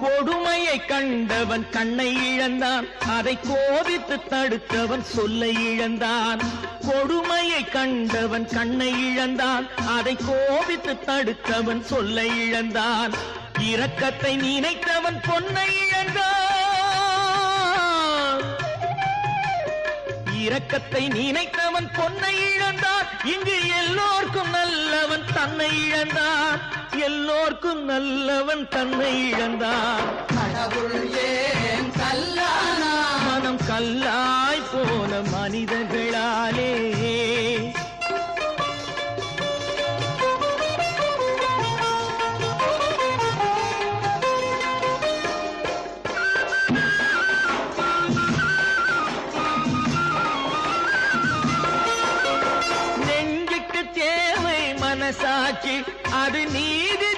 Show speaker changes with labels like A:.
A: கொடுமையை கண்டவன் கண்ணை இழந்தான், அதை கோபித்து தடுத்தவன் சொல்லை இழந்தான். கொடுமையை கண்டவன் கண்ணை இழந்தான், அதை கோபித்து தடுத்தவன் சொல்லை இழந்தான். இரக்கத்தை நினைத்தவன் பொன்னை இழந்தான். இரக்கத்தை நினைத்தவன் பொன்னை இழந்தான். இங்கு எல்லோர்க்கும் நல்லவன் தன்னை இழந்தான். எல்லோர்க்கும் நல்லவன் தன்னை இழந்தான்.
B: கடவுள் ஏன் கல்லானா?
A: மனம் கல்லாய் போன மனிதர்களாலே. நெஞ்சுக்கு தேவை மனசாட்சி, அது நீதி